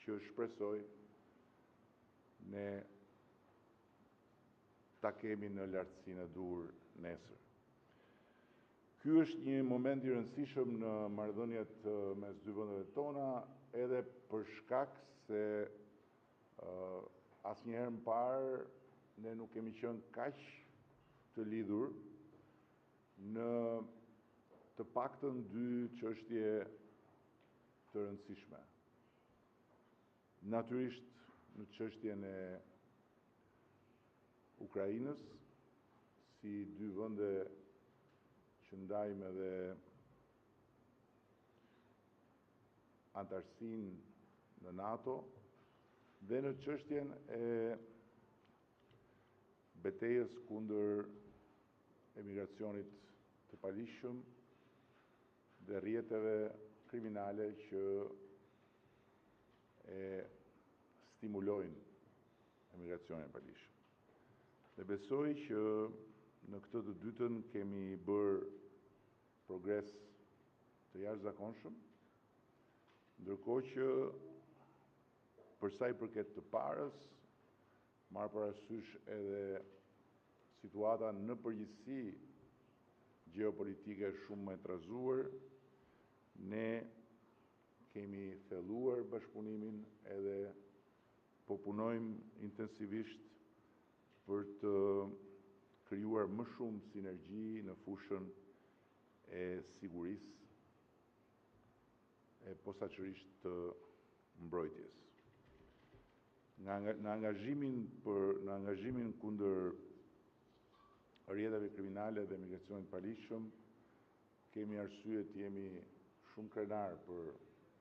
që shpresoj ne ta kemi në lartësinë e duhur nesër. Ky është një moment i rëndësishëm në marrëdhëniet mes dy vendeve tona, edhe për shkak se asnjëherë më parë ne nuk kemi qenë kaq të lidhur në të paktën dy çështje të rëndësishme. Natyrisht në çështjen e Ukrainës, si dy vende që ndajmë edhe antarësinë në NATO, dhe në çështjen e betejës kundër emigracionit të paligjshëm dhe rrjeteve kriminale që e stimulojnë emigracionin e paligjshëm. Dhe besoj që në këtë të dytën kemi bërë progres të jashtëzakonshëm, ndërkohë që për sa i përket të parës, marrë parasysh edhe situata në përgjithësi gjeopolitike shumë më e trazuar, ne kemi thelluar bashkëpunimin edhe po punojmë intensivisht për të krijuar më shumë sinergji në fushën e sigurisë e posaçërisht të mbrojtjes. Në angazhimin kundër rrjeteve kriminale dhe migracionit paligjshëm, kemi arsye të jemi shumë krenar për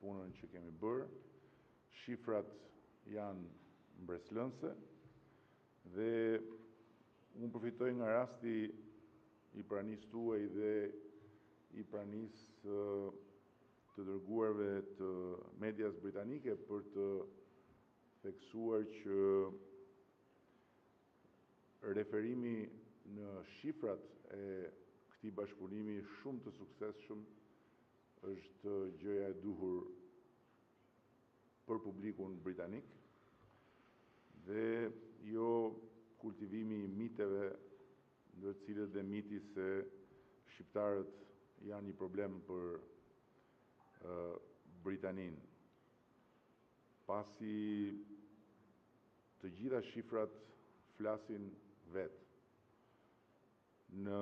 punën që kemi bërë. Shifrat janë mbreslënse dhe unë përfitoj nga rasti i pranisë tuaj dhe i pranisë të dërguarve të medias britanike për të theksuar që referimi në shifrat e këtij bashkëpunimi shumë të suksesshëm është gjëja e duhur për publikun britanik dhe jo kultivimi i miteve, ndër të cilët dhe miti se shqiptarët janë një problem për Britaninë. Pasi të gjitha shifrat flasin vetë. Në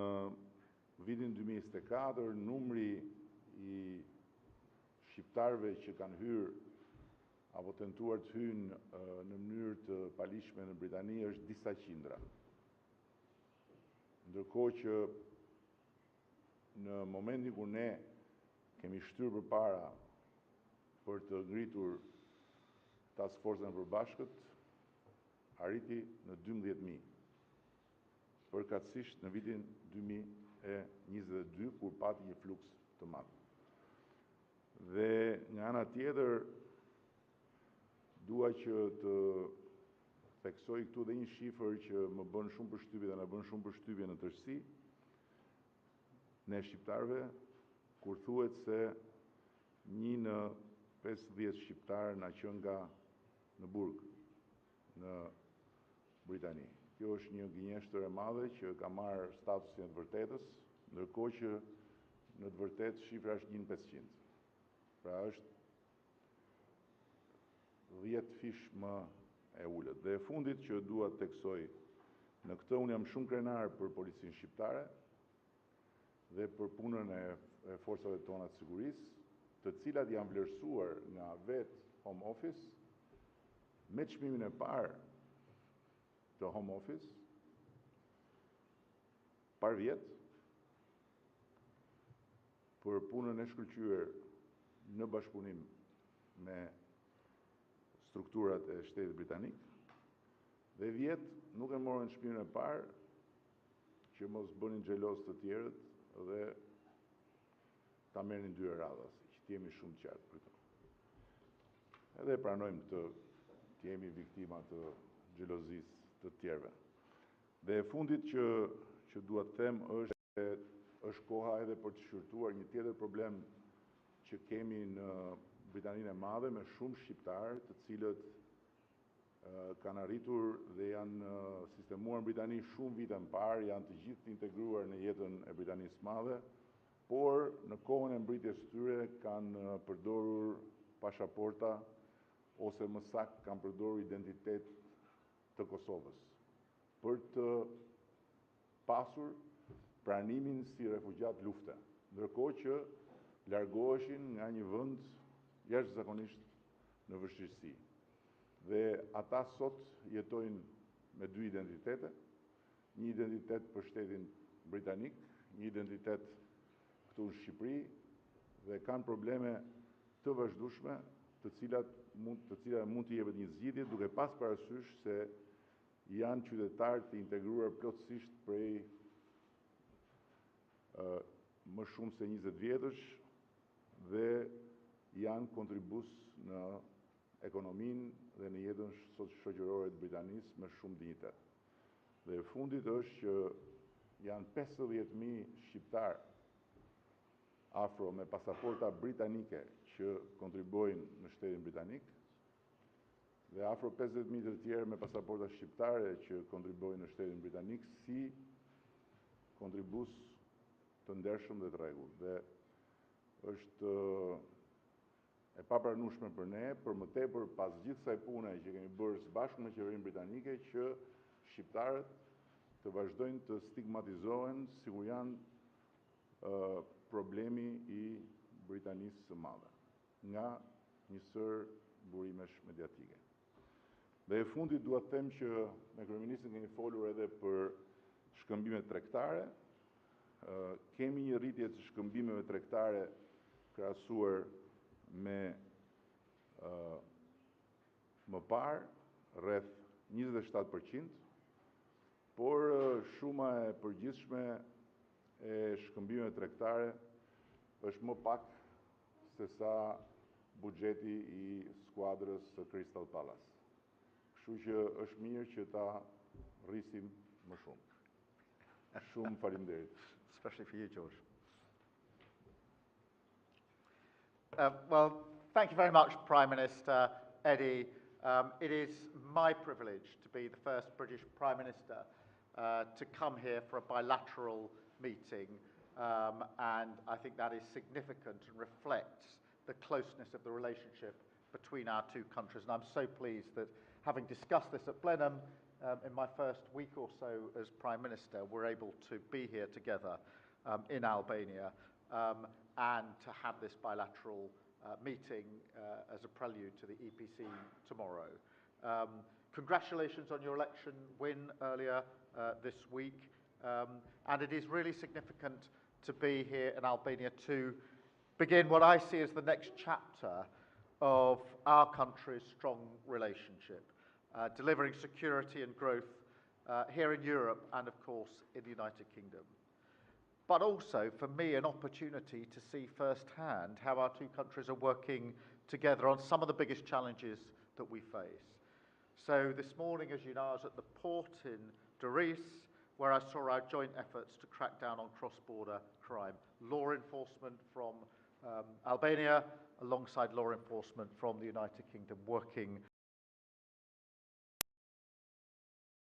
vitin 2024, numri i shqiptarëve që kanë hyrë apo tentuar të hyjnë në mënyrë të paligjshme në Britani është disa qindra. Ndërkohë që në momentin kur ne kemi shtyrë përpara për të ngritur task force-n e përbashkët, arriti në 12.000, përkatësisht në vitin 2022, kur pati një fluks të madh. Dhe nga ana tjetër, dua që të theksoj këtu dhe një shifër që më bën shumë përshtypje dhe na bën shumë përshtypje në tërësi, ne shqiptarëve, kur thuhet se 1 në 50 shqiptarë na qen nga në burg në Britani. Kjo është një gënjeshtër e madhe që ka marrë statusin e të vërtetës, ndërkohë që në të vërtetë shifra është 1.500. Pra është 10 fish më e ulët. Dhe e fundit që dua të theksoj, në këtë unë jam shumë krenar për policinë shqiptare dhe për punën e forcave tona të sigurisë, të cilat janë vlerësuar nga vetë Home Office me çmimin e parë të Home Office par vjet për punën e shkëlqyer në bashkëpunim me strukturat e shtetit britanik, dhe vjet nuk e morën çmimin e parë që mos bënin xhelos të tjerët dhe ta merrnin dy radhas, që të jemi shumë qartë për këtë. Edhe pranojmë të jemi viktima të xhelozisë të tjerëve. Dhe e fundit që dua të them është koha edhe për të shqyrtuar një tjetër problem që kemi në Britaninë e Madhe me shumë shqiptarë të cilët kanë arritur dhe janë sistemuar në Britani shumë vite më parë, janë të gjithë integruar në jetën e Britanisë Madhe, por në kohën e mbritjes së tyre kanë përdorur pasaporta ose më saktë kanë përdorur identitet të Kosovës për të pasur pranimin si refugjat lufte, ndërkohë që largoheshin nga një vend jashtëzakonisht në vështirësi. Dhe ata sot jetojnë me dy identitete, një identitet për shtetin britanik, një identitet këtu në Shqipëri, dhe kanë probleme të vazhdueshme, të cilat mund të jepet një zgjidhje duke pas parasysh se janë qytetarë të integruar plotësisht prej më shumë se 20 vjetësh dhe janë kontribues në ekonominë dhe në jetën shoqërore të Britanisë me shumë dinjitet. Dhe e fundit është që janë 50.000 shqiptarë afro me pasaporta britanike që kontribuojnë në shtetin britanik dhe afro 50.000 të tjerë me pasaporta shqiptare që kontribuojnë në shtetin britanik si kontribues të ndershëm dhe të rregullt. Dhe është e papranueshme për ne, për më tepër pas gjithë kësaj pune që kemi bërë së bashku me qeverinë britanike, që shqiptarët të vazhdojnë të stigmatizohen sikur janë problemi i Britanisë së Madhe nga një sër burimesh mediatike. Dhe e fundit dua të them që me kryeministin kemi folur edhe për shkëmbimet tregtare. Kemi një rritje të shkëmbimeve tregtare krahasuar me më parë rreth 27%, por shuma e përgjithshme e shkëmbimeve tregtare është më pak se sa buxheti i skuadrës së Crystal Palace. Kështu që është mirë që ta rrisim më shumë. Shumë faleminderit. Especially for you, George. Well, thank you very much, Prime Minister Edi. It is my privilege to be the first British Prime Minister to come here for a bilateral meeting, and I think that is significant and reflects the closeness of the relationship between our two countries. And I'm so pleased that, having discussed this at plenum in my first week or so as Prime Minister, we're able to be here together in Albania and to have this bilateral meeting as a prelude to the EPC tomorrow. Congratulations on your election win earlier this week. And it is really significant to be here in Albania to begin what I see as the next chapter of our country's strong relationship, delivering security and growth here in Europe and, of course, in the United Kingdom. But also, for me, an opportunity to see firsthand how our two countries are working together on some of the biggest challenges that we face. So this morning, as you know, I was at the port in Durrës, where I saw our joint efforts to crack down on cross-border crime. Law enforcement from Albania, alongside law enforcement from the United Kingdom, working.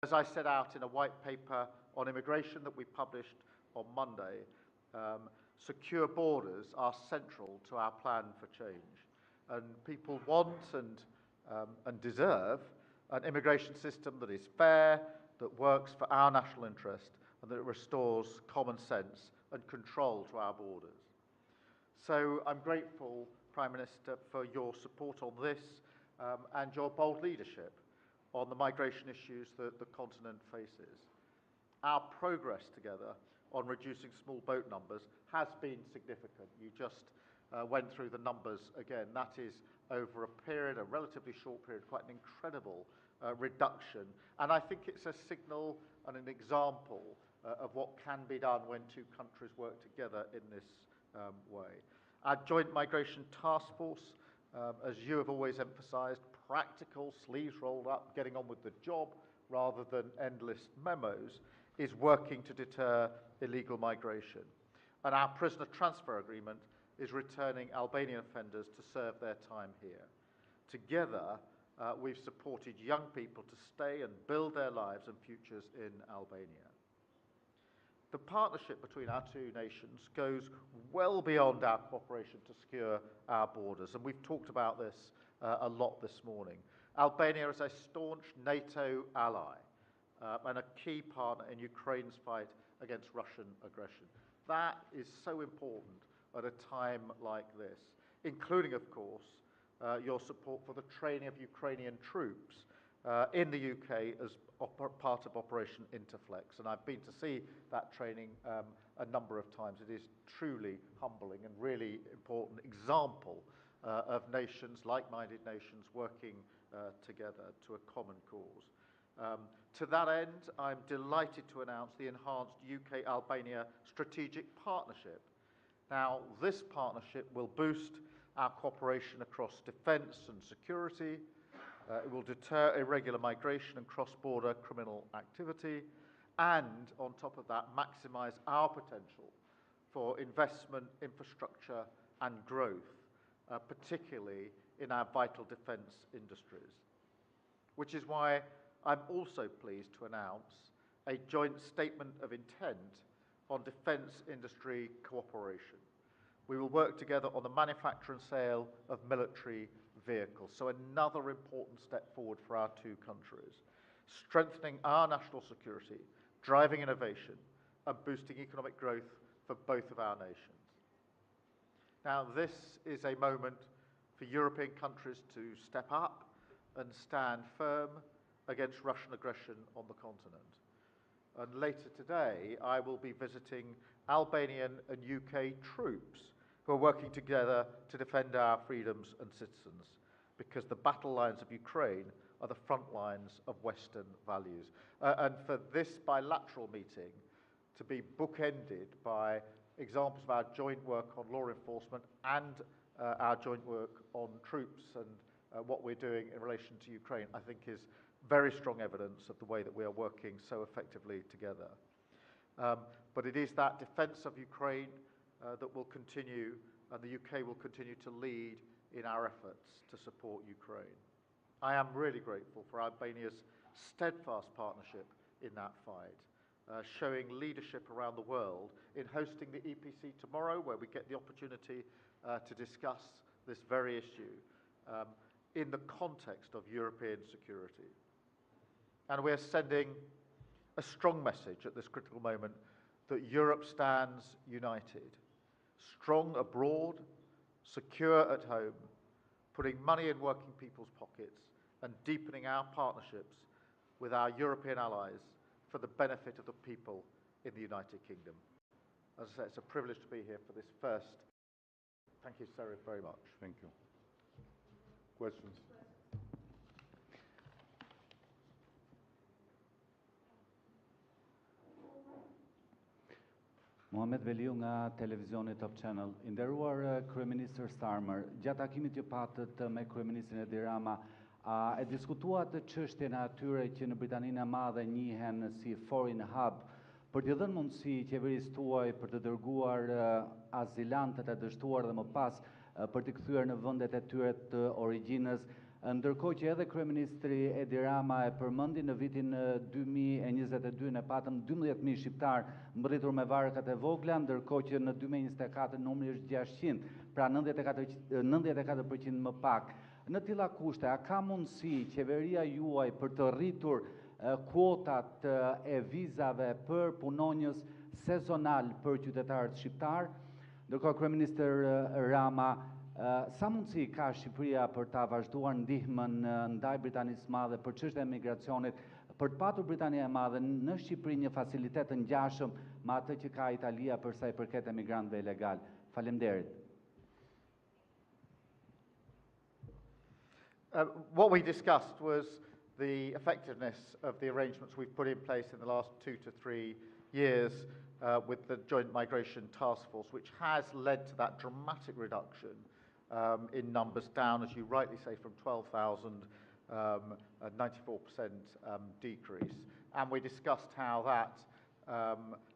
As I set out in a white paper on immigration that we published on Monday, secure borders are central to our plan for change. And people want and deserve an immigration system that is fair, that works for our national interest, and that restores common sense and control to our borders. So I'm grateful, Prime Minister, for your support on this and your bold leadership on the migration issues that the continent faces. Our progress together on reducing small boat numbers has been significant. You just went through the numbers again. That is, over a period, a relatively short period, quite an incredible reduction. And I think it's a signal and an example of what can be done when two countries work together in this way. Our joint migration task force, as you have always emphasised, practical, sleeves rolled up, getting on with the job rather than endless memos, is working to deter illegal migration. And our prisoner transfer agreement is returning Albanian offenders to serve their time here. Together, we've supported young people to stay and build their lives and futures in Albania. The partnership between our two nations goes well beyond our cooperation to secure our borders, and we've talked about this a lot this morning. Albania is a staunch NATO ally and a key partner in Ukraine's fight against Russian aggression. That is so important at a time like this, including, of course, your support for the training of Ukrainian troops in the UK as part of Operation Interflex. And I've been to see that training a number of times. It is truly humbling and really important example of nations, like-minded nations, working together to a common cause. To that end, I'm delighted to announce the enhanced UK-Albania strategic partnership. Now, this partnership will boost our cooperation across defence and security. It will deter irregular migration and cross-border criminal activity, and on top of that, maximise our potential for investment, infrastructure and growth, particularly in our vital defence industries. Which is why I'm also pleased to announce a joint statement of intent on defence industry cooperation. We will work together on the manufacture and sale of military vehicles, so another important step forward for our two countries, strengthening our national security, driving innovation, and boosting economic growth for both of our nations. Now, this is a moment for European countries to step up and stand firm against Russian aggression on the continent. And later today, I will be visiting Albanian and UK troops who are working together to defend our freedoms and citizens, because the battle lines of Ukraine are the front lines of Western values. And for this bilateral meeting to be bookended by examples of our joint work on law enforcement and our joint work on troops and what we're doing in relation to Ukraine, I think is very strong evidence of the way that we are working so effectively together. But it is that defence of Ukraine that will continue, and the UK will continue to lead in our efforts to support Ukraine. I am really grateful for Albania's steadfast partnership in that fight, showing leadership around the world in hosting the EPC tomorrow, where we get the opportunity to discuss this very issue in the context of European security. And we are sending a strong message at this critical moment that Europe stands united, strong abroad, secure at home, putting money in working people's pockets and deepening our partnerships with our European allies for the benefit of the people in the United Kingdom. As I say, it's a privilege to be here for this first. Thank you, Sarah, very much. Thank you. Questions? Mohamed Veliu nga televizioni Top Channel. I nderuar Kryeministër Starmer, gjatë takimit që patët me Kryeministrin Edi Rama, e diskutuat çështjen e atyre që në Britaninë e Madhe njihen si foreign hub, për t'i dhënë mundësi qeverisë tuaj për të dërguar azilantët e dështuar dhe më pas për t'i kthyer në vendet e tyre të origjinës, ndërkohë që edhe Kryeministri Edi Rama e përmendi në vitin 2022 ne patëm 12.000 shqiptar mbërritur me varkat e vogla, ndërkohë që në 2024 numri është 600, pra 94% më pak. Në tilla kushte, a ka mundësi qeveria juaj për të rritur kuotat e vizave për punonjës sezonal për qytetarët shqiptar? Ndërkohë Kryeministër Rama, sa mundësi ka Shqipëria për ta vazhduar ndihmën ndaj Britanisë së Madhe për çështjen e migracionit, për të patur Britania e Madhe në Shqipëri një facilitet të ngjashëm me atë që ka Italia për sa i përket emigrantëve ilegal? Faleminderit. What we discussed was the effectiveness of the arrangements we've put in place in the last 2 to 3 years with the Joint Migration Task Force, which has led to that dramatic reduction in numbers, down, as you rightly say, from 12,000, a 94% decrease. And we discussed how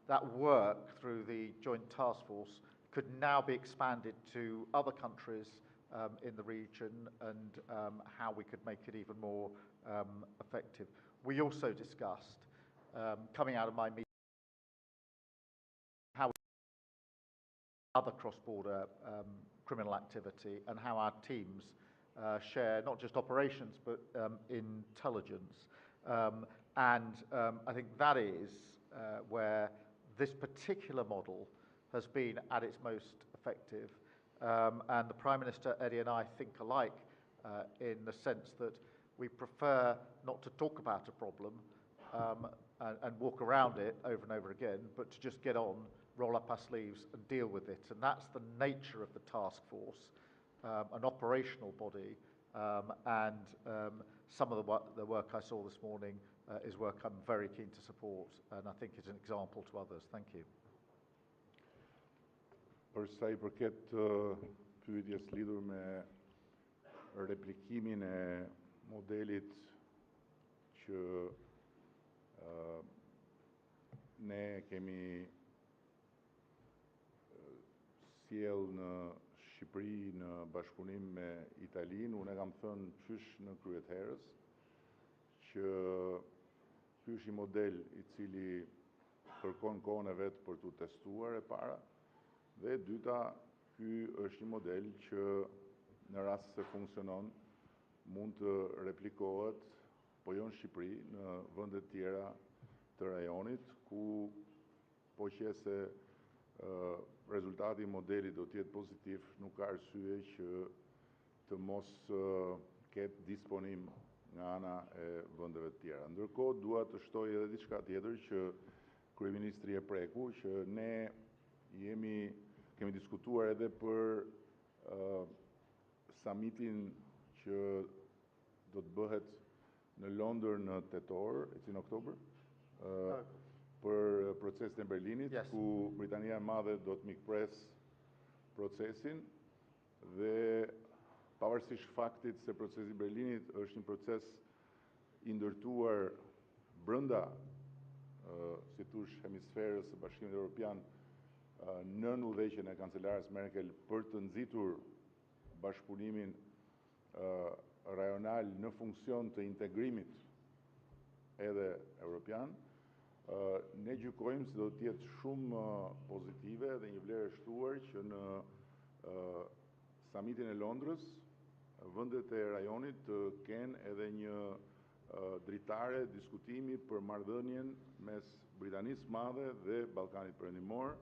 that work through the Joint Task Force could now be expanded to other countries in the region, and how we could make it even more effective. We also discussed, coming out of my meeting, how other cross-border criminal activity and how our teams share not just operations but intelligence. I think that is where this particular model has been at its most effective. And the Prime Minister, Edi, and I think alike in the sense that we prefer not to talk about a problem and walk around it over and over again, but to just get on, roll up our sleeves and deal with it. And that's the nature of the task force, an operational body, and some of the work I saw this morning is work I'm very keen to support, and I think is an example to others. Thank you. Për sa I përket pyetjes lidhur me replikimin e modelit që ne kemi sjell në Shqipëri në bashkëpunim me Italinë, unë e kam thënë qysh në kryetherës që ky është I model I cili kërkon kohën e vet për tu testuar e para. Dhe e dyta, ky është I model që në rast se funksionon mund të replikohet po jo në Shqipëri, në vende tjera të rajonit, ku po qese rezultati I modelit do të jetë pozitiv, nuk ka arsye që të mos ketë disponim nga ana e vendeve të tjera. Ndërkohë dua të shtoj edhe diçka tjetër që kryeministri e preku, që ne kemi diskutuar edhe për summitin që do të bëhet në Londër në tetor, it's in October, për procesin e Berlinit, Yes. Ku Britania e Madhe do të mikpres procesin dhe pavarësisht faktit se procesi I Berlinit është një proces I ndërtuar brenda, si thush, hemisferës së Bashkimit Evropian, nën udhëheqjen e kancelares Merkel për të nxitur bashkëpunimin rajonal në funksion të integrimit edhe evropian, ne gjykojmë se do të jetë shumë pozitive dhe një vlerë e shtuar që në summitin e Londrës vendet e rajonit të kenë edhe një dritare diskutimi për marrëdhënien mes Britanisë Madhe dhe Ballkanit Perëndimor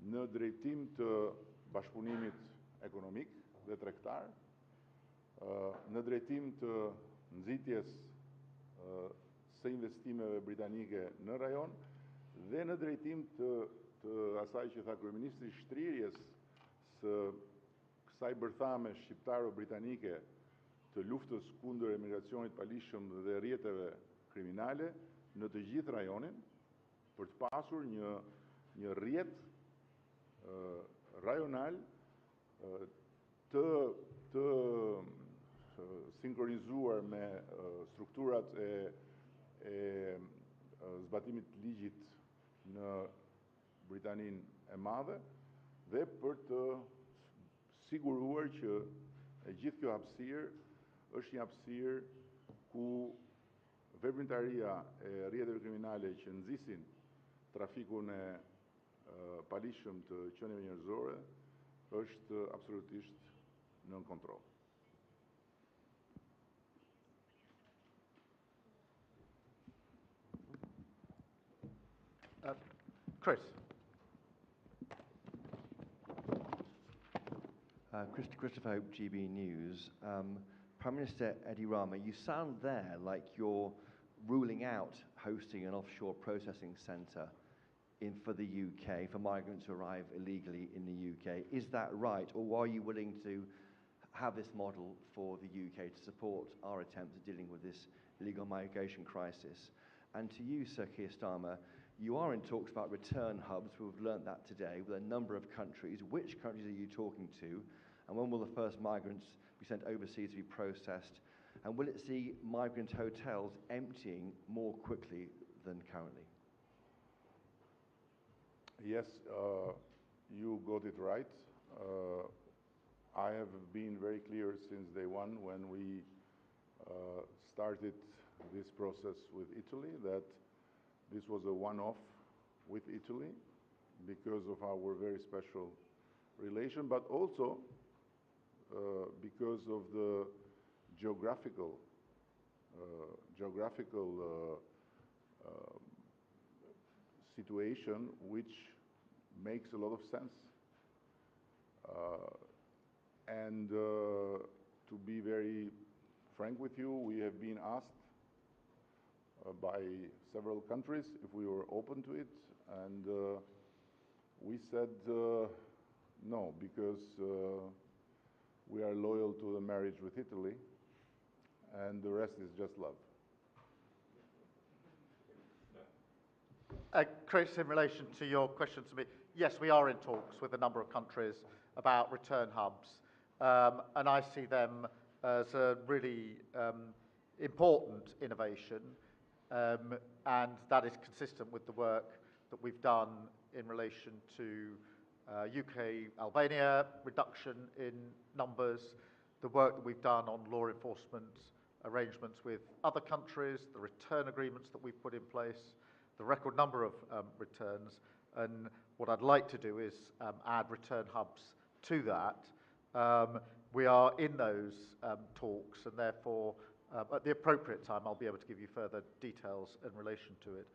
në drejtim të bashkëpunimit ekonomik dhe tregtar, në drejtim të nxitjes së investimeve britanike në rajon dhe në drejtim të asaj që tha kryeministri, shtrirjes së kësaj bërthame shqiptaro-britanike të luftës kundër emigracionit palishëm dhe rrjeteve kriminale në të gjithë rajonin, për të pasur një rrjet rajonal të sinkronizuar me strukturat e zbatimit të ligjit në Britaninë e Madhe dhe për të siguruar që e gjithë kjo hapësirë është një hapësirë ku veprimtaria e rrjeteve kriminale që nxisin trafikun e palishëm të qenieve njerëzore është absolutisht nën kontroll. Chris. Christopher Hope, GB News. Prime Minister Edi Rama, you sound there like you're ruling out hosting an offshore processing centre for the UK, for migrants who arrive illegally in the UK. Is that right? Or are you willing to have this model for the UK to support our attempts at dealing with this illegal migration crisis? And to you, Sir Keir Starmer, you are in talks about return hubs. We've learnt that today with a number of countries. Which countries are you talking to? And when will the first migrants be sent overseas to be processed? And will it see migrant hotels emptying more quickly than currently? Yes, you got it right. I have been very clear since day one when we started this process with Italy that this was a one-off with Italy because of our very special relation, but also because of the geographical situation, which makes a lot of sense. And to be very frank with you, we have been asked by several countries if we were open to it, and we said no, because we are loyal to the marriage with Italy, and the rest is just love. Chris, in relation to your question to me, yes, we are in talks with a number of countries about return hubs, and I see them as a really important innovation, and that is consistent with the work that we've done in relation to UK, Albania, reduction in numbers, the work that we've done on law enforcement arrangements with other countries, the return agreements that we've put in place, the record number of returns, and what I'd like to do is add return hubs to that. We are in those talks, and therefore, at the appropriate time, I'll be able to give you further details in relation to it.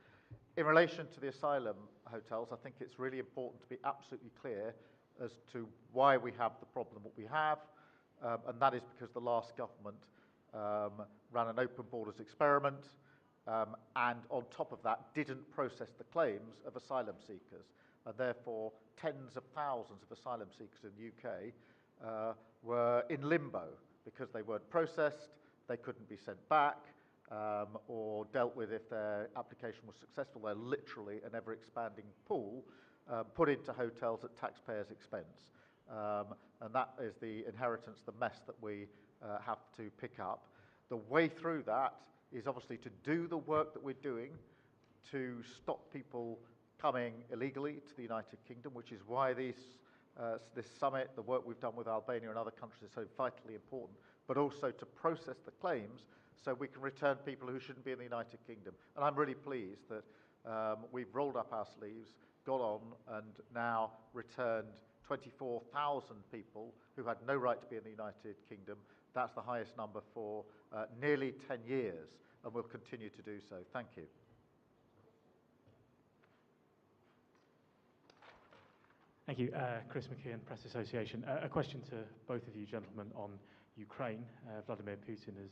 In relation to the asylum hotels, I think it's really important to be absolutely clear as to why we have the problem that we have, and that is because the last government ran an open borders experiment, and on top of that, didn't process the claims of asylum seekers. And therefore, tens of thousands of asylum seekers in the UK were in limbo because they weren't processed, they couldn't be sent back, or dealt with if their application was successful. They're literally an ever-expanding pool put into hotels at taxpayers' expense. And that is the inheritance, the mess that we have to pick up. The way through that is obviously to do the work that we're doing to stop people coming illegally to the United Kingdom, which is why this summit, the work we've done with Albania and other countries is so vitally important, but also to process the claims so we can return people who shouldn't be in the United Kingdom. And I'm really pleased that we've rolled up our sleeves, got on, and now returned 24,000 people who had no right to be in the United Kingdom. That's the highest number for nearly 10 years, and we'll continue to do so. Thank you. Thank you. Chris McKeon, Press Association. A question to both of you gentlemen on Ukraine. Vladimir Putin has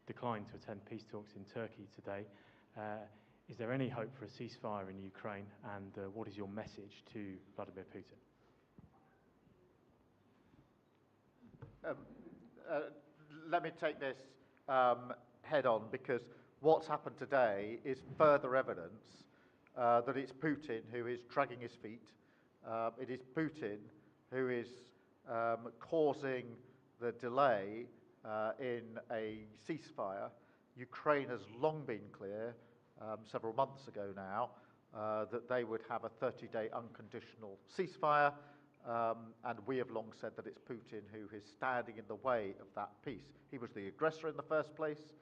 declined to attend peace talks in Turkey today. Is there any hope for a ceasefire in Ukraine, and what is your message to Vladimir Putin? Let me take this head on, because what's happened today is further evidence that it's Putin who is dragging his feet. It is Putin who is causing the delay in a ceasefire. Ukraine has long been clear, several months ago now, that they would have a 30-day unconditional ceasefire, and we have long said that it's Putin who is standing in the way of that peace. He was the aggressor in the first place.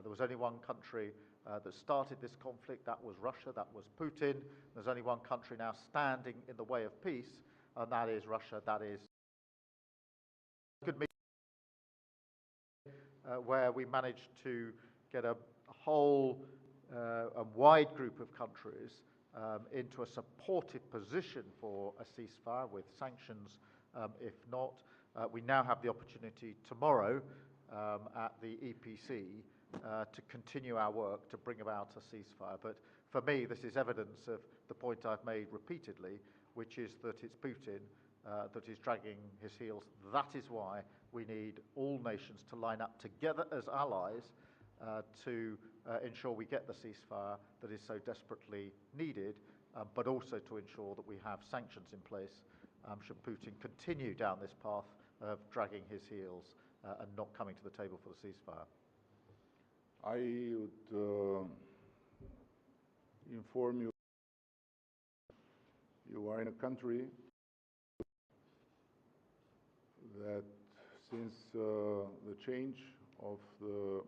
There was only one country that started this conflict, that was Russia, that was Putin. There's only one country now standing in the way of peace, and that is Russia. That is good meeting where we managed to get a whole a wide group of countries into a supportive position for a ceasefire with sanctions, if not. We now have the opportunity tomorrow at the EPC to continue our work to bring about a ceasefire. But for me, this is evidence of the point I've made repeatedly, which is that it's Putin that is dragging his heels. That is why we need all nations to line up together as allies to ensure we get the ceasefire that is so desperately needed, but also to ensure that we have sanctions in place should Putin continue down this path of dragging his heels and not coming to the table for the ceasefire. I would inform you, you are in a country that since the change of the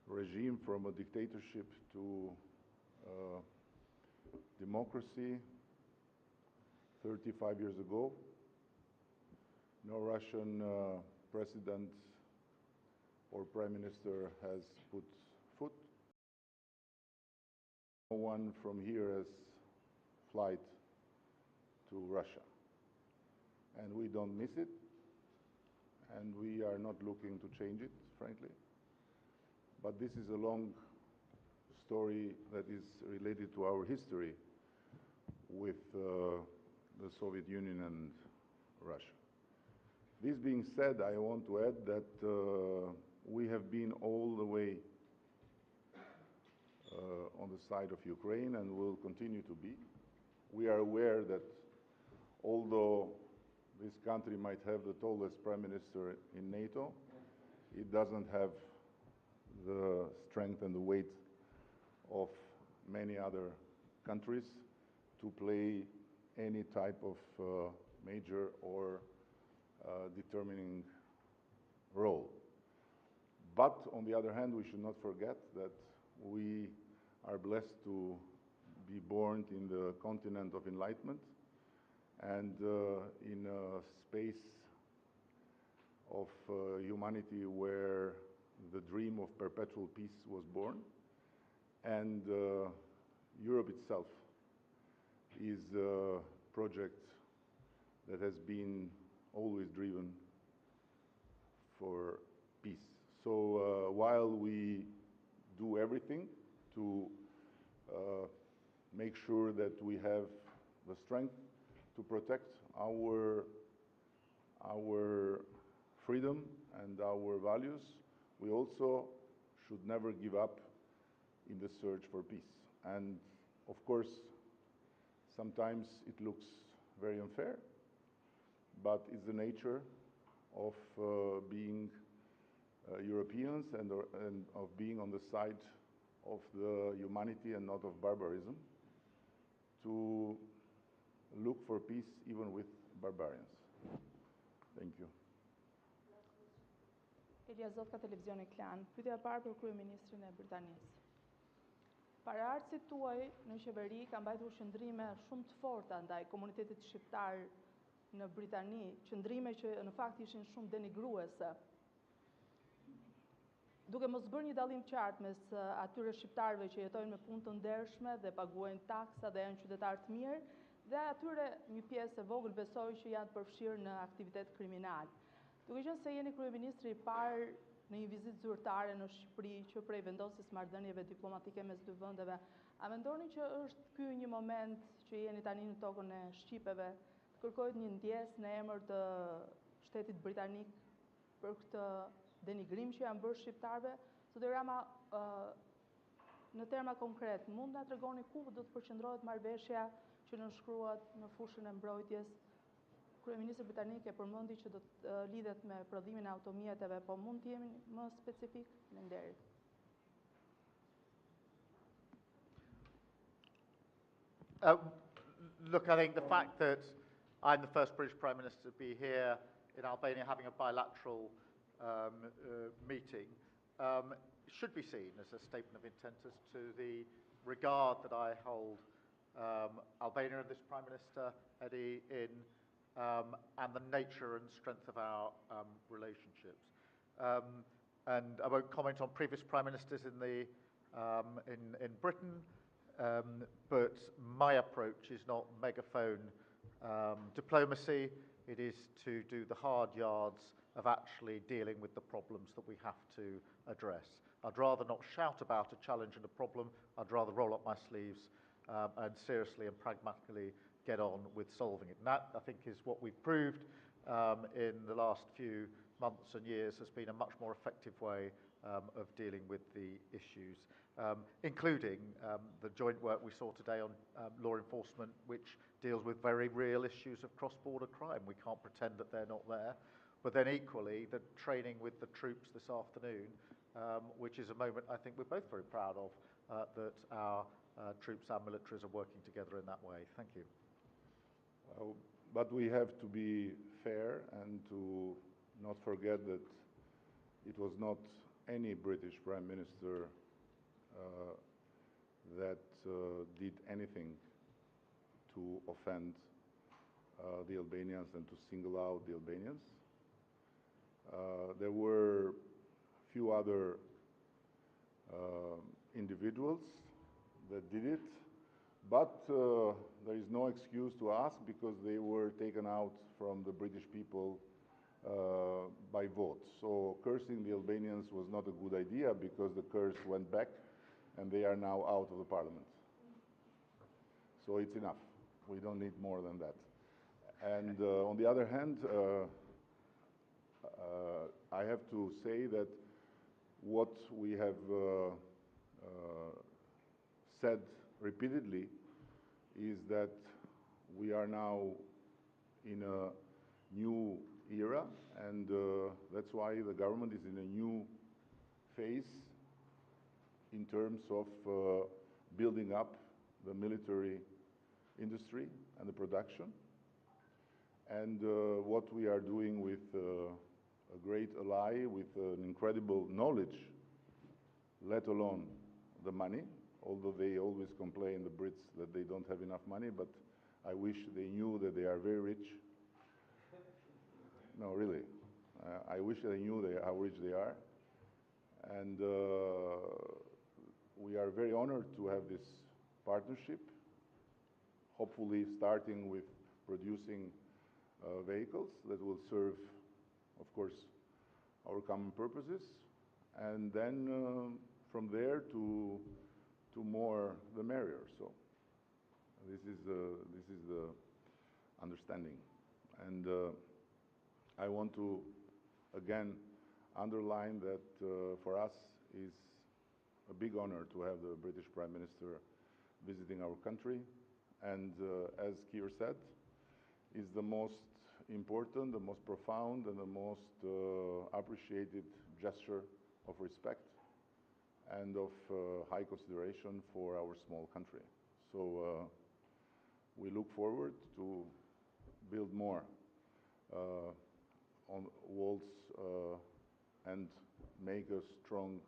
regime from a dictatorship to democracy 35 years ago, no Russian president or prime minister has put foot. No one from here has flight to Russia. And we don't miss it, and we are not looking to change it, frankly. But this is a long story that is related to our history with the Soviet Union and Russia. This being said, I want to add that we have been all the way on the side of Ukraine and will continue to be. We are aware that although this country might have the tallest prime minister in NATO, it doesn't have the strength and the weight of many other countries to play any type of major or determining role. But on the other hand, we should not forget that we are blessed to be born in the continent of enlightenment and in a space of humanity where the dream of perpetual peace was born. And Europe itself is a project that has been always driven for peace. So while we do everything to make sure that we have the strength to protect our freedom and our values, we also should never give up in the search for peace. And of course, sometimes it looks very unfair, but it's the nature of being Europeans and of being on the side of the humanity and not of barbarism, to look for peace even with barbarians. Thank you. Elia Zotka, televizioni Klan. Pyetja e parë për kryeministrin e Britanisë. Paraardhësit tuaj në qeveri kanë mbajtur qëndrime shumë të forta ndaj komunitetit shqiptar në Britani, qëndrime që në fakt ishin shumë denigruese. Duke mos bërë një dallim qartë mes atyre shqiptarëve që jetojnë me punë të ndershme dhe paguajnë taksa dhe janë qytetarë të mirë, dhe atyre një pjesë e vogël besoj që janë të përfshirë në aktivitet kriminal. Duke qenë se jeni kryeministri i parë në një vizitë zyrtare në Shqipëri që prej vendosjes marrëdhënieve diplomatike mes dy vendeve, a mendoni që është ky një moment që jeni tani në tokën e shqipeve, të kërkohet një ndjesë në emër të shtetit britanik për këtë denigrim që janë bërë shqiptarëve? Zoti Rama, në terma konkret, mund na tregoni ku do të përqendrohet marrëveshja që nënshkruat në fushën e mbrojtjes? Kryeministri britanik e përmendi që do të lidhet me prodhimin e automjeteve, po mund të jemi më specifik? Faleminderit. Look, I think the fact that I'm the first British Prime Minister to be here in Albania having a bilateral meeting should be seen as a statement of intent as to the regard that I hold Albania and this Prime Minister, Edi, in and the nature and strength of our relationships. And I won't comment on previous Prime Ministers in Britain, but my approach is not megaphone diplomacy. It is to do the hard yards of actually dealing with the problems that we have to address. I'd rather not shout about a challenge and a problem. I'd rather roll up my sleeves and seriously and pragmatically get on with solving it. And that, I think, is what we've proved in the last few months and years has been a much more effective way of dealing with the issues, including the joint work we saw today on law enforcement, which deals with very real issues of cross-border crime. We can't pretend that they're not there. But then equally, the training with the troops this afternoon, which is a moment I think we're both very proud of, that our troops, our militaries are working together in that way. Thank you. But we have to be fair and to not forget that it was not any British Prime Minister that did anything to offend the Albanians and to single out the Albanians. There were few other individuals that did it, but there is no excuse to ask because they were taken out from the British people by vote. So cursing the Albanians was not a good idea because the curse went back and they are now out of the parliament. So it's enough. We don't need more than that. And on the other hand, I have to say that what we have said repeatedly is that we are now in a new era, and that's why the government is in a new phase in terms of building up the military industry and the production. And what we are doing with a great ally with an incredible knowledge, let alone the money, although they always complain, the Brits, that they don't have enough money, but I wish they knew that they are very rich. No, really. I wish they knew how rich they are. And we are very honored to have this partnership, hopefully starting with producing vehicles that will serve, of course, our common purposes, and then from there to more the merrier. So this is the understanding, and I want to again underline that for us is a big honor to have the British Prime Minister visiting our country, and as Keir said, is the most important, the most profound, and the most appreciated gesture of respect and of high consideration for our small country. So we look forward to build more on walls and make a strong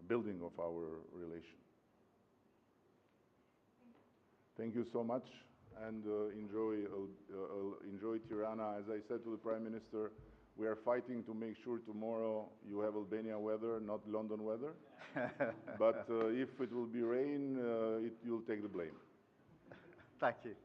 building of our relation. Thank you so much, and enjoy Tirana. As I said to the Prime Minister, we are fighting to make sure tomorrow you have Albania weather, not London weather. But if it will be rain, you'll take the blame. Thank you.